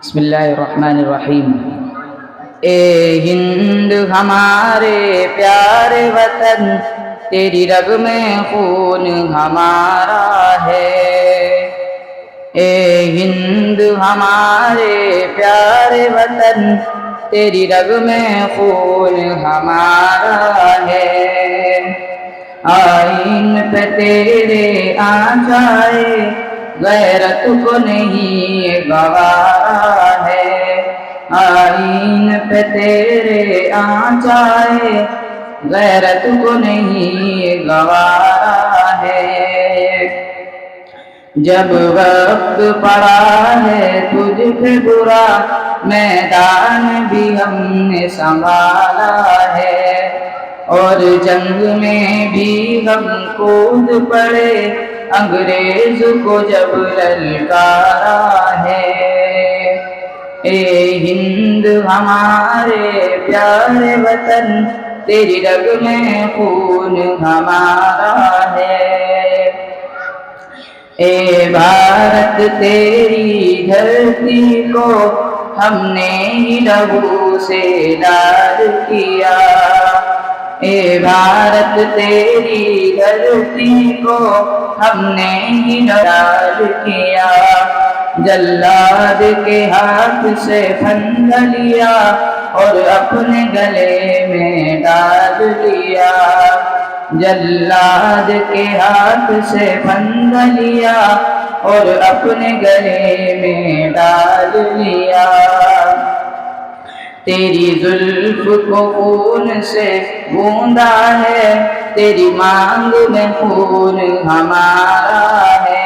بسم اللہ الرحمن الرحیم۔ اے ہند ہمارے پیارے وطن، تیری رگ میں خون ہمارا ہے۔ اے ہند ہمارے پیارے وطن، تیری رگ میں خون ہمارا ہے۔ آئین پہ تیرے آ جائے، غیرت کو نہیں گوارا ہے۔ آئین پہ تیرے آ جائے، غیرت کو نہیں گوارا ہے۔ جب وقت پڑا ہے تجھ پہ برا، میدان بھی ہم نے سنبھالا ہے، اور جنگ میں بھی ہم کود پڑے، انگریز کو جب للکارا ہے۔ اے ہند ہمارے پیارے وطن، تیری رگ میں خون ہمارا ہے۔ اے بھارت تیری دھرتی کو ہم نے ہی لہو سے لال کیا۔ اے بھارت تیری دھرتی کو ہم نے ہی لال کیا۔ جلاد کے ہاتھ سے پھند لیا اور اپنے گلے میں ڈال لیا۔ جلاد کے ہاتھ سے پھند لیا اور اپنے گلے میں ڈال لیا۔ تیری زلف کو خون سے گوندا ہے، تیری مانگ میں خون ہمارا ہے۔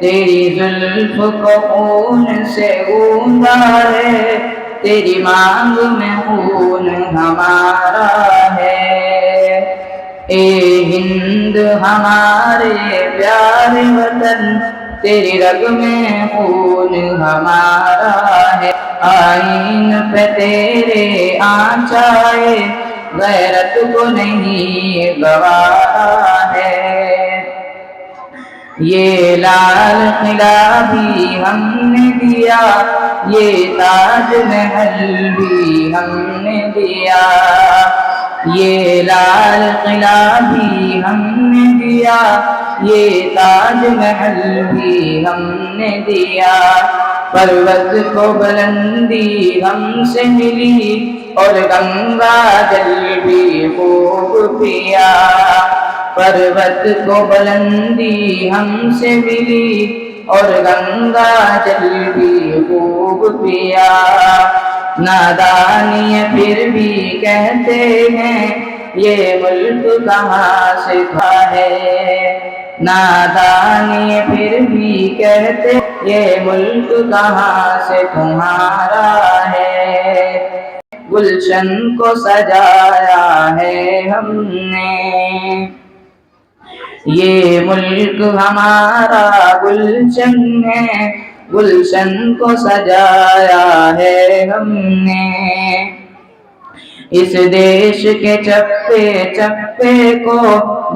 تیری زلف کو خون سے گوندا ہے، تیری مانگ میں خون ہمارا ہے۔ اے ہند ہمارے پیارے وطن، تیری رگ میں خون ہمارا ہے۔ آئین پہ تیرے آ جائے، غیرت کو نہیں گوارا ہے۔ یہ لال قلعہ بھی ہم نے دیا، یہ تاج محل بھی ہم نے دیا۔ یہ لال قلعہ بھی ہم نے دیا، یہ تاج محل بھی ہم نے دیا۔ پروت کو بلندی ہم سے ملی، اور گنگا جل بھی خوب پیا۔ پروت کو بلندی ہم سے ملی، اور گنگا جل بھی خوب پیا۔ نادانی پھر بھی کہتے ہیں، یہ ملک کہاں سے تھا ہے۔ نادانی پھر بھی کہتے، یہ ملک کہاں سے تمہارا ہے۔ گلشن کو سجایا ہے ہم نے، یہ ملک ہمارا گلشن ہے۔ گلشن کو سجایا ہے ہم نے، اس دیش کے چپے چپے کو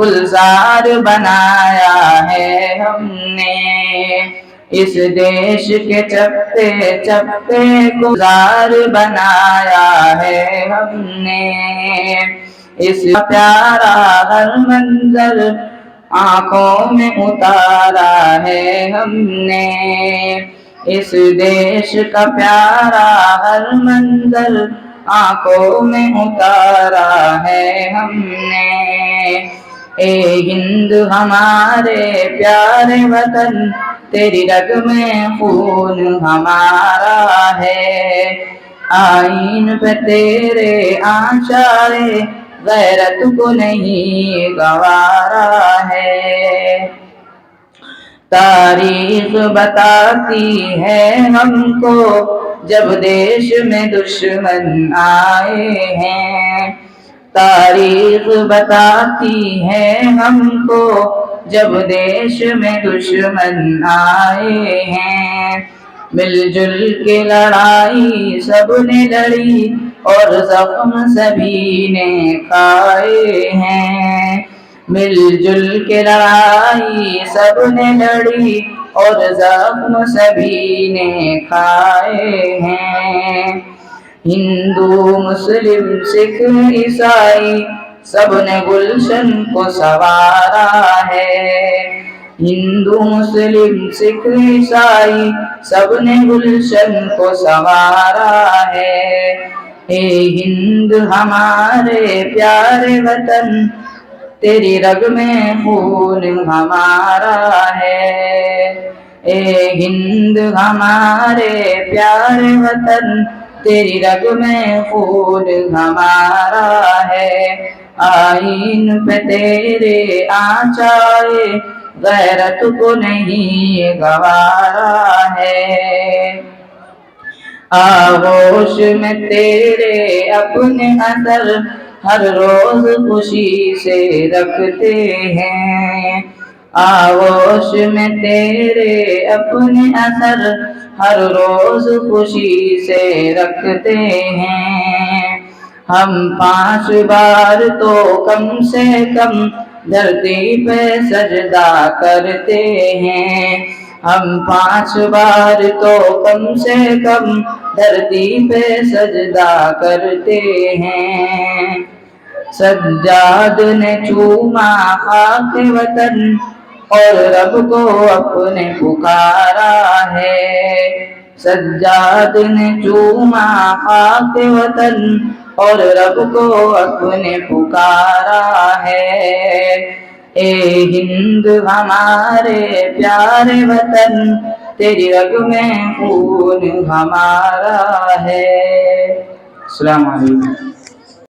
گلزار بنایا ہے ہم نے۔ اس دیش کے چپے چپے کو گلزار بنایا ہے ہم نے۔ اس پیارا ہر منظر آنکھوں میں اتارا ہے ہم نے۔ اس دیش کا پیارا ہر منظر آنکھوں میں اتارا ہے ہم نے۔ اے ہند ہمارے پیارے وطن، تیری رگ میں خون ہمارا ہے۔ آئین پہ تیرے آ جائے، غیرت کو نہیں گوارا ہے۔ تاریخ بتاتی ہے ہم کو، جب دیش میں دشمن آئے ہیں۔ تاریخ بتاتی ہے ہم کو، جب دیش میں دشمن آئے ہیں۔ مل جل کے لڑائی سب نے لڑی، اور زخم سبھی نے کھائے ہیں۔ مل جل کے لڑائی سب نے لڑی، اور زخم سبھی نے کھائے ہیں۔ ہندو مسلم سکھ عیسائی سب نے گلشن کو سنوارا ہے۔ ہندو مسلم سکھ عیسائی سب نے گلشن کو سنوارا ہے۔ اے ہند ہمارے پیارے وطن، تیری رگ میں خون ہمارا ہے۔ اے ہند ہمارے پیارے وطن، تیری رگ میں خون ہمارا ہے۔ آئین پہ تیرے آنچائے غیرت کو نہیں گوارا ہے۔ آغوش میں تیرے اپنے اثر ہر روز خوشی سے رکھتے ہیں۔ آغوش میں تیرے اپنے اثر ہر روز خوشی سے رکھتے ہیں۔ ہم 5 بار تو کم سے کم دھرتی پہ سجدہ کرتے ہیں۔ ہم 5 بار تو کم سے کم دھرتی پہ سجدہ کرتے ہیں۔ سجاد نے چوما خاک وطن اور رب کو اپنے پکارا ہے۔ سجاد نے چوما خاک وطن اور رب کو اپنے پکارا ہے۔ اے ہند ہمارے پیارے وطن، تیری رگ میں خون ہمارا ہے۔ السلام علیکم۔